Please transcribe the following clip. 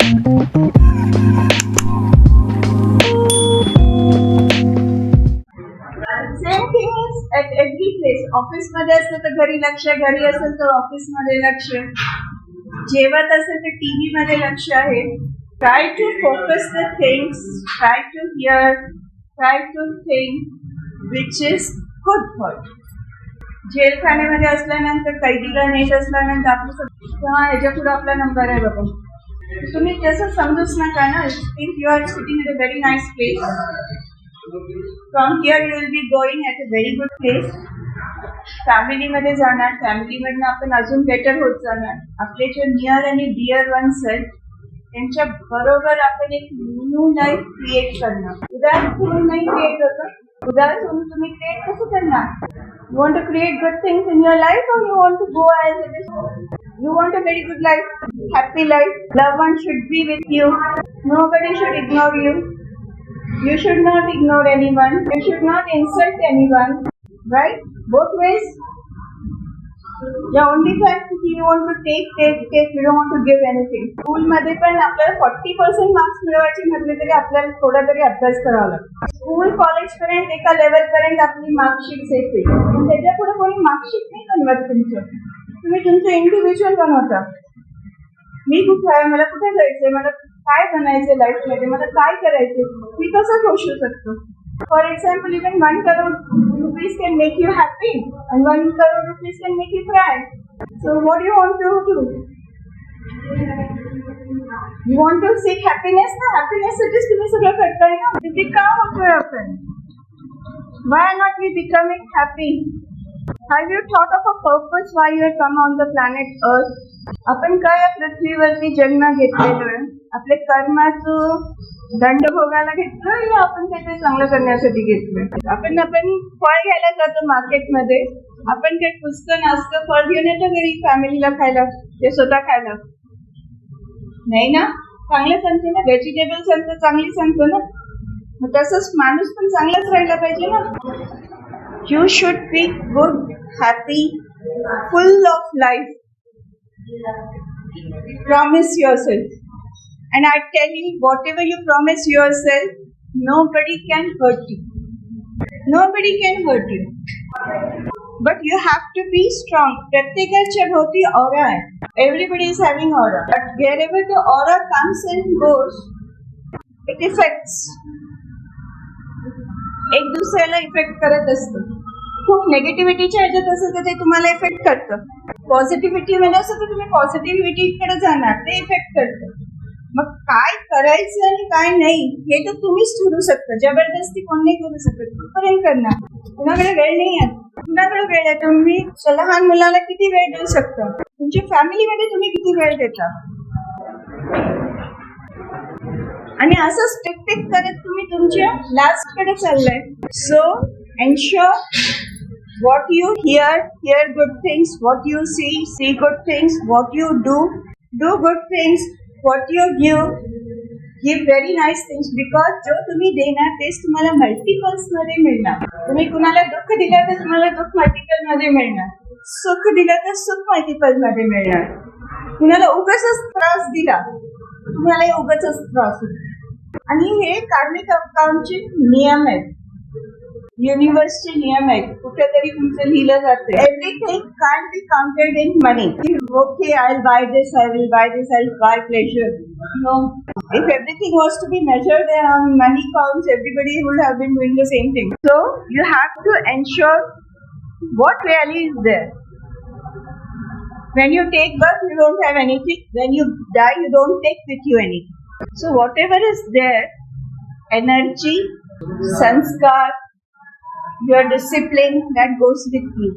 Same thing is at every place. Office मध्ये असलं तर घरी लक्ष, घरी असेल तर ऑफिस मध्ये लक्ष, जेवत असेल तर टीव्ही मध्ये लक्ष आहे. Try to focus the things, try to hear, try to think which is good for you. जेलखान्यामध्ये असल्यानंतर कैदीला नेत असल्यानंतर आपलं ह्याच्या पुढे आपला नंबर आहे बाबा, तुम्ही तसं समजूच नका ना. If you are sitting at a very nice place, from here you will be going at a very good place. फॅमिलीमध्ये जाणार, फॅमिलीमधनं आपण अजून बेटर होत जाणार. आपले जे नियर आणि डिअर वन्स आहेत त्यांच्या बरोबर आपण एक न्यू लाईफ क्रिएट करणार. उदास होऊन नाही क्रिएट होतं, उदास होऊन तुम्ही क्रिएट कसं करणार? You want to create good things in your life, or you want to go as it is? You want a very good life, happy life. Loved one should be with you. Nobody should ignore you. You should not ignore anyone. You should not insult anyone. Right? Both ways. The only fact is you want to take. You don't want to give anything. School मध्ये पण आपल्याला 40% marks मिळवायचे म्हटले तरी आपल्याला थोडा तरी अभ्यास करावा लागतो. स्कूल कॉलेज पर्यंत एका लेवल पर्यंत आपली मार्कशीट येते, पण त्याच्या पुढे कोणी मार्कशीट नाही बनवत तुमचं. तुम्ही तुमचं इंडिव्हिज्युअल बनवता. मी कुठे आहे, मला कुठे जायचंय, मला काय बनायचंय लाईफमध्ये, मला काय करायचंय, मी कसं खुश होऊ शकतो. For example, even 1 crore rupees can make you happy and 1 crore rupees can make you cry. So what do you want to do? You want to seek happiness? ना happiness साठी तुम्ही सगळं करताय ना. ते का होतोय आपण? Why not we becoming happy? Have you thought of a purpose why you have come on the planet Earth? आपण काय या पृथ्वीवरती जन्म घेतलेलो आहे? आपले कर्माचं दंड भोगायला घेतलं या आपण काहीतरी चांगलं करण्यासाठी घेतलं? आपण फळ घ्यायला जातो मार्केटमध्ये, आपण काही पुस्तकं नाचतं फळ घेऊन येतो घरी फॅमिलीला खायला, ते स्वतः खायला नाही ना. चांगलं सांगतो ना, व्हेजिटेबल सांगतो, चांगली सांगतो ना. मग तसंच माणूस पण चांगलाच राहिला पाहिजे ना. You should be good, happy, full of life. Promise yourself. And I tell you, whatever you promise yourself, nobody can hurt you. Nobody can hurt you. But you have to be strong. प्रत्येकाच्या भोवती aura आहे. Everybody is having aura. But wherever the aura comes and goes, it affects. एक दुसऱ्याला effect करत असतं. खूप नेगेटिव्हिटीच्या ह्याच्यात असेल तर ते तुम्हाला इफेक्ट करतं. पॉझिटिव्हिटीमध्ये असेल तर तुम्ही पॉझिटिव्हिटीकडे जाणार, ते इफेक्ट करतं. मग काय करायचं आणि काय नाही हे तर तुम्हीच ठरवू शकता. जबरदस्ती कोण नाही करू शकत. कुठपर्यंत करणार? कुणाकडे वेळ नाही आहे, कुणाकडे वेळ आहे? तुम्ही लहान मुलाला किती वेळ देऊ शकता? तुमच्या फॅमिलीमध्ये तुम्ही किती वेळ देता? आणि असं टिक टिक करत तुम्ही तुमच्या लास्ट कडे चाललाय. So ensure what you hear good things. What you see good things. What you do good things. What you give very nice things. Because जो तुम्ही देणार तेच तुम्हाला मल्टिपल्स मध्ये मिळणार. तुम्ही कुणाला दुःख दिलं तर तुम्हाला दुःख मल्टिपल मध्ये मिळणार, सुख दिलं तर सुख मल्टिपल मध्ये मिळणार. कुणाला उगाचच त्रास दिला तुम्हाला उगाचच त्रास होईल. आणि हे कार्मिक अकाउंटचे नियम आहेत, युनिव्हर्सचे नियम आहेत. कुठेतरी तुमचं लिहिलं जाते, everything can be counted in money. Okay, I will buy this, I will buy this, I will buy pleasure. No, if everything was to be measured on money counts, everybody would have been doing the same thing. So you have to ensure what really is there. When you take birth, you don't have anything. When you die, you don't take with you anything. So whatever is there, energy, sanskar, your discipline, that goes with you.